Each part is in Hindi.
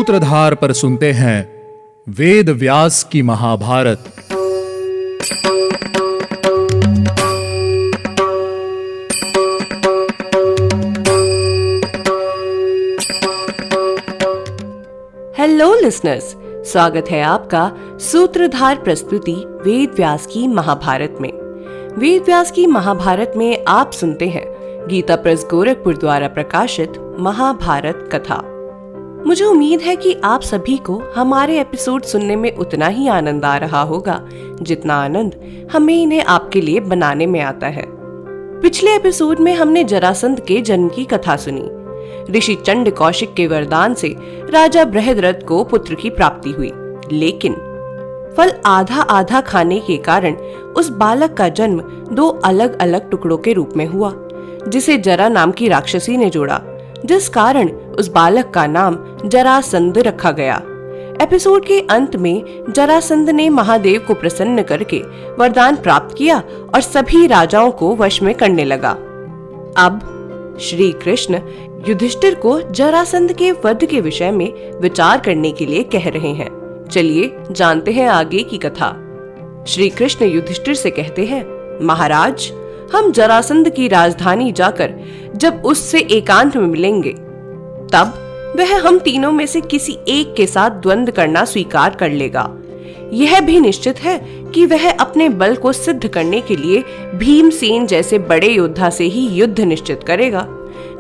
सूत्रधार पर सुनते हैं वेद व्यास की महाभारत। हेलो लिसनर्स, स्वागत है आपका सूत्रधार प्रस्तुति वेद व्यास की महाभारत में। वेद व्यास की महाभारत में आप सुनते हैं गीता प्रेस गोरखपुर द्वारा प्रकाशित महाभारत कथा। मुझे उम्मीद है कि आप सभी को हमारे एपिसोड सुनने में उतना ही आनंद आ रहा होगा जितना आनंद हमें इन्हें आपके लिए बनाने में आता है। पिछले एपिसोड में हमने जरासंध के जन्म की कथा सुनी। ऋषि चंड कौशिक के वरदान से राजा बृहद्रथ को पुत्र की प्राप्ति हुई, लेकिन फल आधा आधा खाने के कारण उस बालक का जन्म दो अलग अलग टुकड़ों के रूप में हुआ, जिसे जरा नाम की राक्षसी ने जोड़ा, जिस कारण उस बालक का नाम जरासंध रखा गया। एपिसोड के अंत में जरासंध ने महादेव को प्रसन्न करके वरदान प्राप्त किया और सभी राजाओं को वश में करने लगा। अब श्री कृष्ण युधिष्ठिर को जरासंध के वध के विषय में विचार करने के लिए कह रहे हैं। चलिए जानते हैं आगे की कथा। श्री कृष्ण युधिष्ठिर से कहते हैं, महाराज, हम जरासंध की राजधानी जाकर जब उससे एकांत में मिलेंगे, तब वह हम तीनों में से किसी एक के साथ द्वंद्व करना स्वीकार कर लेगा। यह भी निश्चित है कि वह अपने बल को सिद्ध करने के लिए भीमसेन जैसे बड़े योद्धा से ही युद्ध निश्चित करेगा।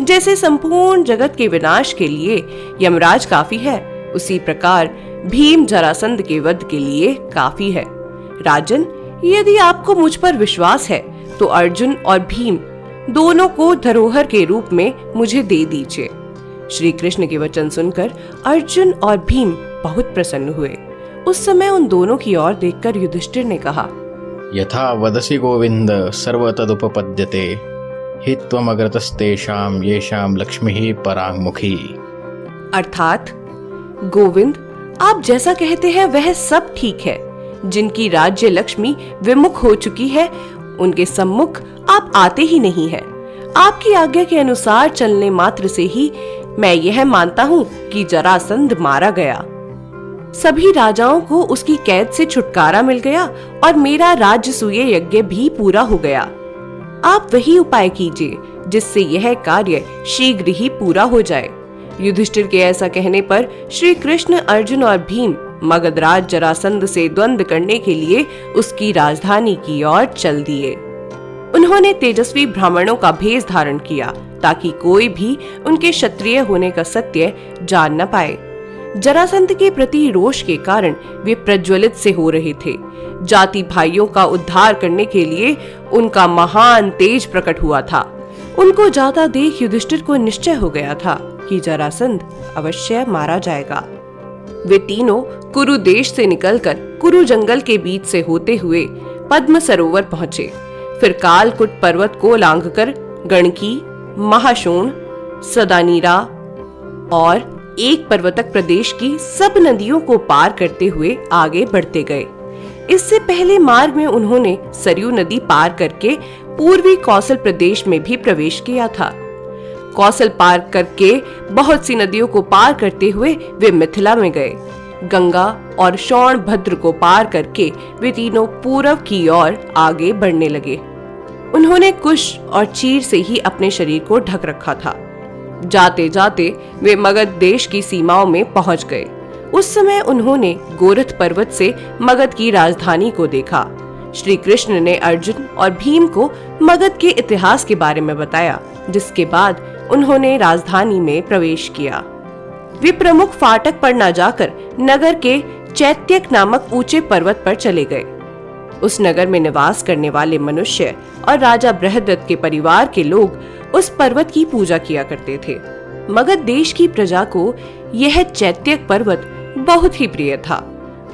जैसे संपूर्ण जगत के विनाश के लिए यमराज काफी है, उसी प्रकार भीम जरासंध के वध के लिए काफी है। राजन, यदि आपको मुझ पर विश्वास है तो अर्जुन और भीम दोनों को धरोहर के रूप में मुझे दे दीजिए। श्री कृष्ण के वचन सुनकर अर्जुन और भीम बहुत प्रसन्न हुए। उस समय उन दोनों की ओर देखकर युधिष्ठिर ने कहा, यथा वदसि गोविंद सर्वतदुपपद्यते हि त्वमग्रतस्तेषां येषां लक्ष्मीः पराङ्मुखी। अर्थात गोविंद, आप जैसा कहते हैं वह सब ठीक है। जिनकी राज्य लक्ष्मी विमुख हो चुकी है, उनके सम्मुख आप आते ही नहीं हैं। आपकी आज्ञा के अनुसार चलने मात्र से ही मैं यह मानता हूँ कि जरासंध मारा गया। सभी राजाओं को उसकी कैद से छुटकारा मिल गया और मेरा राजसूय यज्ञ भी पूरा हो गया। आप वही उपाय कीजिए जिससे यह कार्य शीघ्र ही पूरा हो जाए। युधिष्ठिर के ऐसा कहने पर श्री कृष्ण, अर्जुन और भीम मगधराज जरासंध से द्वंद्व करने के लिए उसकी राजधानी की ओर चल दिए। उन्होंने तेजस्वी ब्राह्मणों का भेष धारण किया ताकि कोई भी उनके क्षत्रिय होने का सत्य जान न पाए। जरासंध के प्रति रोष के कारण वे प्रज्वलित से हो रहे थे। जाति भाइयों का उद्धार करने के लिए उनका महान तेज प्रकट हुआ था। उनको जाता देख युधिष्ठिर को निश्चय हो गया था कि जरासंध अवश्य मारा जाएगा। वे तीनों कुरु देश से निकलकर कुरु जंगल के बीच से होते हुए पद्म सरोवर पहुंचे। फिर कालकुट पर्वत को लांघकर गणकी, महाशोण, सदानीरा और एक पर्वतक प्रदेश की सब नदियों को पार करते हुए आगे बढ़ते गए। इससे पहले मार्ग में उन्होंने सरयू नदी पार करके पूर्वी कौशल प्रदेश में भी प्रवेश किया था। कौशल पार करके बहुत सी नदियों को पार करते हुए वे मिथिला में गए। गंगा और शौण भद्र को पार करके वे तीनों पूर्व की ओर आगे बढ़ने लगे। उन्होंने कुश और चीर से ही अपने शरीर को ढक रखा था। जाते जाते वे मगध देश की सीमाओं में पहुंच गए। उस समय उन्होंने गोरथ पर्वत से मगध की राजधानी को देखा। श्री कृष्ण ने अर्जुन और भीम को मगध के इतिहास के बारे में बताया, जिसके बाद उन्होंने राजधानी में प्रवेश किया। वे प्रमुख फाटक पर न जाकर नगर के चैत्यक नामक ऊंचे पर्वत पर चले गए। उस नगर में निवास करने वाले मनुष्य और राजा बृहद्रथ के परिवार के लोग उस पर्वत की पूजा किया करते थे। मगध देश की प्रजा को यह चैत्यक पर्वत बहुत ही प्रिय था।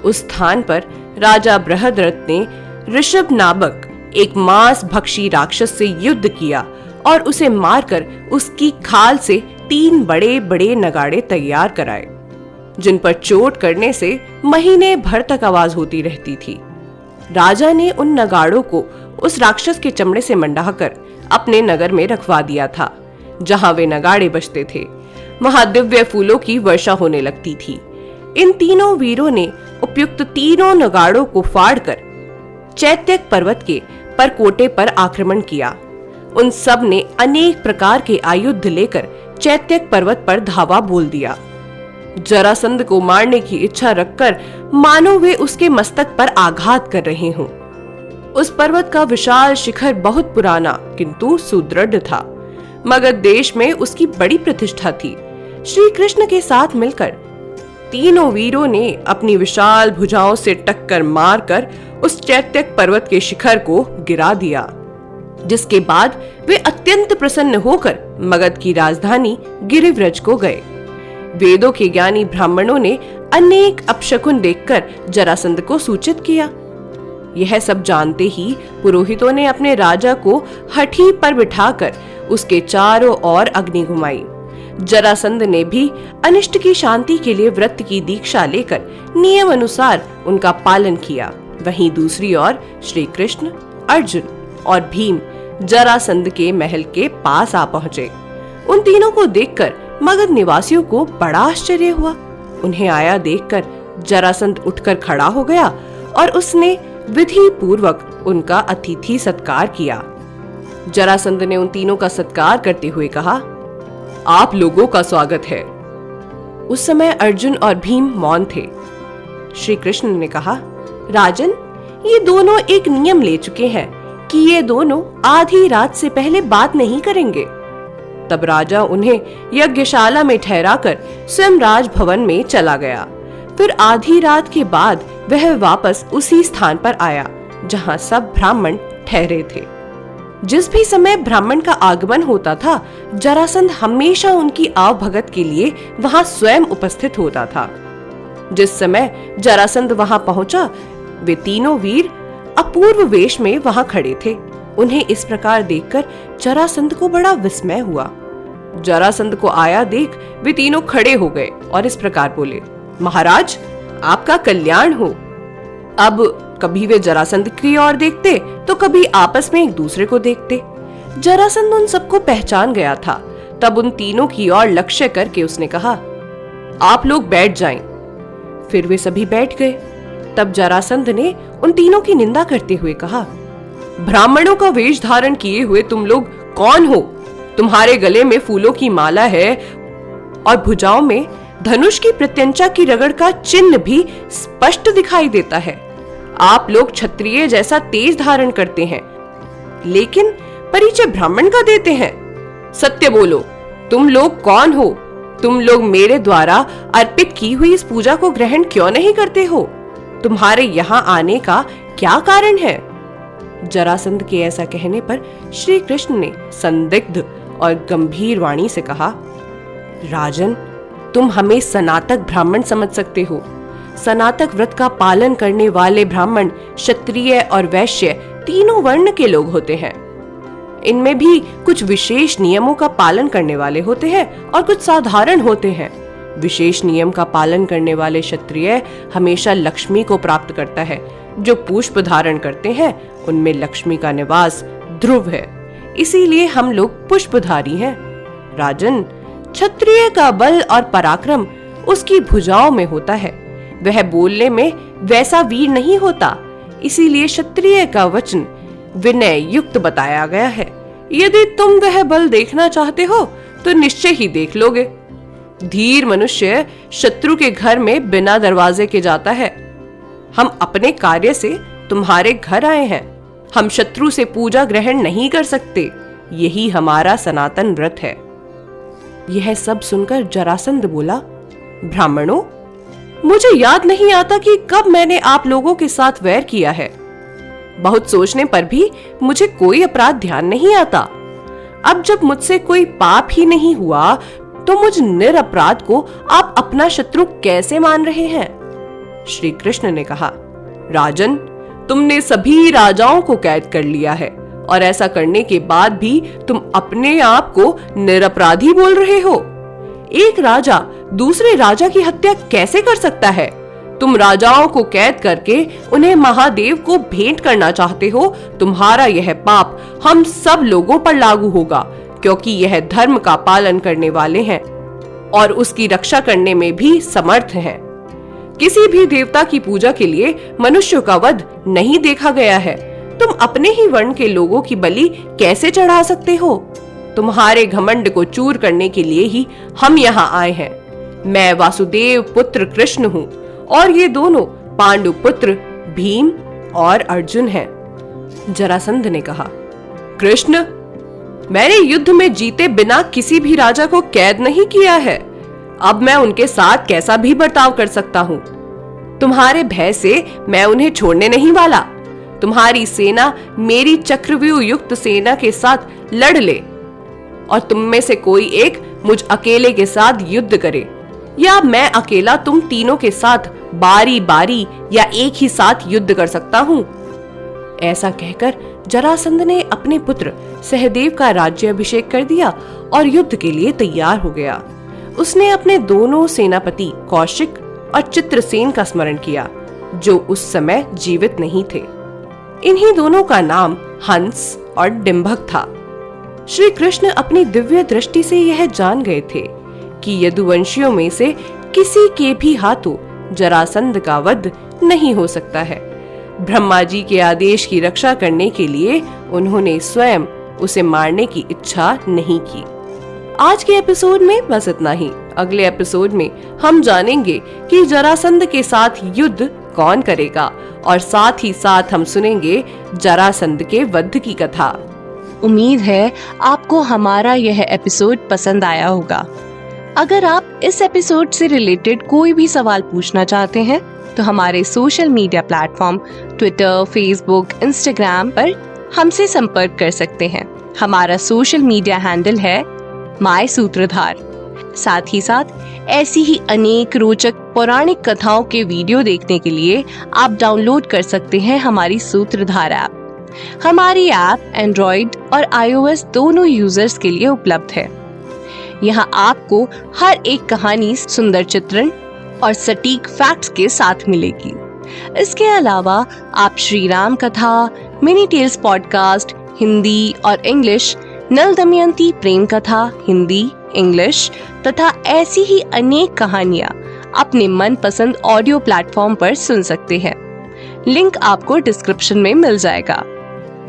उस स्थान पर राजा बृहद्रथ ने ऋषभ नामक एक मांस भक्षी राक्षस से युद्ध किया और उसे मारकर उसकी खाल से 3 बड़े बड़े नगाड़े तैयार कराए, जिन पर चोट करने से महीने भर तक आवाज होती रहती थी। राजा ने उन नगाड़ों को उस राक्षस के चमड़े से मंडाकर अपने नगर में रखवा दिया था, जहां वे नगाड़े बजते थे। वहां दिव्य फूलों की वर्षा होने लगती थी। इन तीनों वीरों ने उपयुक्त तीनों नगाड़ों को फाड़कर चैत्यक पर्वत के परकोटे पर आक्रमण किया। उन सब ने अनेक प्रकार के आयुध लेकर चैत्यक पर्वत पर धावा बोल दिया। जरासंध को मारने की इच्छा रखकर मानो वे उसके मस्तक पर आघात कर रहे हों। उस पर्वत का विशाल शिखर बहुत पुराना किंतु सुदृढ़ था। मगध देश में उसकी बड़ी प्रतिष्ठा थी। श्री कृष्ण के साथ मिलकर तीनों वीरों ने अपनी विशाल भुजाओं से टक्कर मारकर उस चैत्यक पर्वत के शिखर को गिरा दिया, जिसके बाद वे अत्यंत प्रसन्न होकर मगध की राजधानी गिरिव्रज को गए। वेदों के ज्ञानी ब्राह्मणों ने अनेक अपशकुन देखकर जरासंध को सूचित किया। यह सब जानते ही पुरोहितों ने अपने राजा को हठी पर बिठाकर उसके चारों ओर अग्नि घुमाई। जरासंध ने भी अनिष्ट की शांति के लिए व्रत की दीक्षा लेकर नियम अनुसार उनका पालन किया। वहीं दूसरी ओर श्री कृष्ण, अर्जुन और भीम जरासंध के महल के पास आ पहुंचे। उन तीनों को देखकर मगध निवासियों को बड़ा आश्चर्य हुआ। उन्हें आया देखकर जरासंध उठकर खड़ा हो गया और उसने विधि पूर्वक उनका अतिथि सत्कार किया। जरासंध ने उन तीनों का सत्कार करते हुए कहा, आप लोगों का स्वागत है। उस समय अर्जुन और भीम मौन थे। श्री कृष्ण ने कहा, राजन, ये दोनों एक नियम ले चुके हैं कि ये दोनों आधी रात से पहले बात नहीं करेंगे। तब राजा उन्हें यज्ञशाला में ठहराकर स्वयं राजभवन में चला गया। फिर आधी रात के बाद वह वापस उसी स्थान पर आया जहां सब ब्राह्मण ठहरे थे। जिस भी समय ब्राह्मण का आगमन होता था, जरासंध हमेशा उनकी आवभगत के लिए वहां स्वयं उपस्थित होता था। जिस समय जरासंध वहां पहुंचा, वे तीनों वीर अपूर्व वेश में वहां खड़े थे। उन्हें इस प्रकार देखकर जरासंध को बड़ा विस्मय हुआ। जरासंध को आया देख वे तीनों खड़े हो गए और इस प्रकार बोले, महाराज, आपका कल्याण हो। अब कभी वे जरासंध की ओर देखते तो कभी आपस में एक दूसरे को देखते। जरासंध उन सबको पहचान गया था। तब उन तीनों की ओर लक्ष्य करके उसने कहा, आप लोग बैठ जाएं। फिर वे सभी बैठ गए। तब जरासंध ने उन तीनों की निंदा करते हुए कहा, ब्राह्मणों का वेश धारण किए हुए तुम लोग कौन हो? तुम्हारे गले में फूलों की माला है और भुजाओं में धनुष की प्रत्यंचा की रगड़ का चिन्ह भी स्पष्ट दिखाई देता है। आप लोग क्षत्रिय जैसा तेज धारण करते हैं, लेकिन परिचय ब्राह्मण का देते हैं। सत्य बोलो, तुम लोग कौन हो? तुम लोग मेरे द्वारा अर्पित की हुई इस पूजा को ग्रहण क्यों नहीं करते हो? तुम्हारे यहाँ आने का क्या कारण है? जरासंध के ऐसा कहने पर श्री कृष्ण ने संदिग्ध और गंभीर वाणी से कहा, राजन, तुम हमें सनातक ब्राह्मण समझ सकते हो। सनातक व्रत का पालन करने वाले ब्राह्मण क्षत्रिय और वैश्य तीनों वर्ण के लोग होते हैं। इनमें भी कुछ विशेष नियमों का पालन करने वाले होते हैं और कुछ साधारण होते हैं। विशेष नियम का पालन करने वाले क्षत्रिय हमेशा लक्ष्मी को प्राप्त करता है। जो पुष्प धारण करते हैं उनमें लक्ष्मी का निवास ध्रुव है, इसीलिए हम लोग पुष्पधारी हैं। राजन, क्षत्रिय का बल और पराक्रम उसकी भुजाओं में होता है। वह बोलने में वैसा वीर नहीं होता, इसीलिए क्षत्रिय का वचन विनय युक्त बताया गया है। यदि तुम वह बल देखना चाहते हो तो निश्चय ही देख लोगे। धीर मनुष्य शत्रु के घर में बिना दरवाजे के जाता है। हम अपने कार्य से तुम्हारे घर आए हैं। हम शत्रु से पूजा ग्रहण नहीं कर सकते। यही हमारा सनातन व्रत है। यह सब सुनकर जरासंध बोला, ब्राह्मणों, मुझे याद नहीं आता कि कब मैंने आप लोगों के साथ वैर किया है। बहुत सोचने पर भी मुझे कोई अपराध ध्यान नहीं आता। अब जब मुझसे कोई पाप ही नहीं हुआ तो मुझ निरपराध को आप अपना शत्रु कैसे मान रहे हैं? श्री कृष्ण ने कहा, राजन, तुमने सभी राजाओं को कैद कर लिया है और ऐसा करने के बाद भी तुम अपने आप को निरपराधी बोल रहे हो। एक राजा दूसरे राजा की हत्या कैसे कर सकता है? तुम राजाओं को कैद करके उन्हें महादेव को भेंट करना चाहते हो। तुम्हारा यह पाप हम सब लोगों पर लागू होगा, क्योंकि यह धर्म का पालन करने वाले हैं। और उसकी रक्षा करने में भी समर्थ हैं। किसी भी देवता की पूजा के लिए मनुष्यों का वध नहीं देखा गया है। तुम अपने ही वर्ण के लोगों की बलि कैसे चढ़ा सकते हो? तुम्हारे घमंड को चूर करने के लिए ही हम यहाँ आए हैं। मैं वासुदेव पुत्र कृष्ण हूँ और ये दोनों पांडु पुत्र भीम और अर्जुन हैं। जरासंध ने कहा, कृष्ण, मैंने युद्ध में जीते बिना किसी भी राजा को कैद नहीं किया है। अब मैं उनके साथ कैसा भी बर्ताव कर सकता हूँ। तुम्हारे भय से मैं उन्हें छोड़ने नहीं वाला। तुम्हारी सेना मेरी चक्रव्यूह युक्त सेना के साथ लड़ ले और तुम में से कोई एक मुझ अकेले के साथ युद्ध करे, या मैं अकेला तुम तीनों के साथ बारी बारी या एक ही साथ युद्ध कर सकता हूँ। ऐसा कहकर जरासंध ने अपने पुत्र सहदेव का राज्याभिषेक कर दिया और युद्ध के लिए तैयार हो गया। उसने अपने दोनों सेनापति कौशिक और चित्रसेन का स्मरण किया, जो उस समय जीवित नहीं थे। इन्हीं दोनों का नाम हंस और डिंभक था। श्री कृष्ण अपनी दिव्य दृष्टि से यह जान गए थे कि यदुवंशियों में से किसी के भी हाथों जरासंध का वध नहीं हो सकता है। ब्रह्मा जी के आदेश की रक्षा करने के लिए उन्होंने स्वयं उसे मारने की इच्छा नहीं की। आज के एपिसोड में बस इतना ही। अगले एपिसोड में हम जानेंगे कि जरासंध के साथ युद्ध कौन करेगा और साथ ही साथ हम सुनेंगे जरासंध के वध की कथा। उम्मीद है आपको हमारा यह एपिसोड पसंद आया होगा। अगर आप इस एपिसोड से रिलेटेड कोई भी सवाल पूछना चाहते हैं तो हमारे social media platform Twitter, Facebook, Instagram पर हमसे संपर्क कर सकते हैं। हमारा सोशल मीडिया हैंडल है माय सूत्रधार। साथ ही साथ ऐसी ही अनेक रोचक पौराणिक कथाओं के वीडियो देखने के लिए आप डाउनलोड कर सकते हैं हमारी सूत्रधार ऐप। हमारी ऐप एंड्रॉइड और iOS दोनों यूजर्स के लिए उपलब्ध है। यहाँ आपको हर एक कहानी सुंदर चित्रण और सटीक फैक्ट्स के साथ मिलेगी। इसके अलावा आप श्री राम कथा, मिनी टेल्स पॉडकास्ट हिंदी और इंग्लिश, नल दमयंती प्रेम कथा हिंदी, इंग्लिश तथा ऐसी ही अनेक कहानियाँ अपने मनपसंद ऑडियो प्लेटफॉर्म पर सुन सकते हैं। लिंक आपको डिस्क्रिप्शन में मिल जाएगा।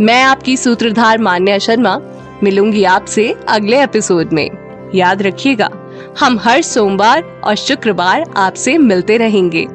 मैं आपकी सूत्रधार मान्या शर्मा मिलूंगी आपसे अगले एपिसोड में। याद रखिएगा, हम हर सोमवार और शुक्रवार आपसे मिलते रहेंगे।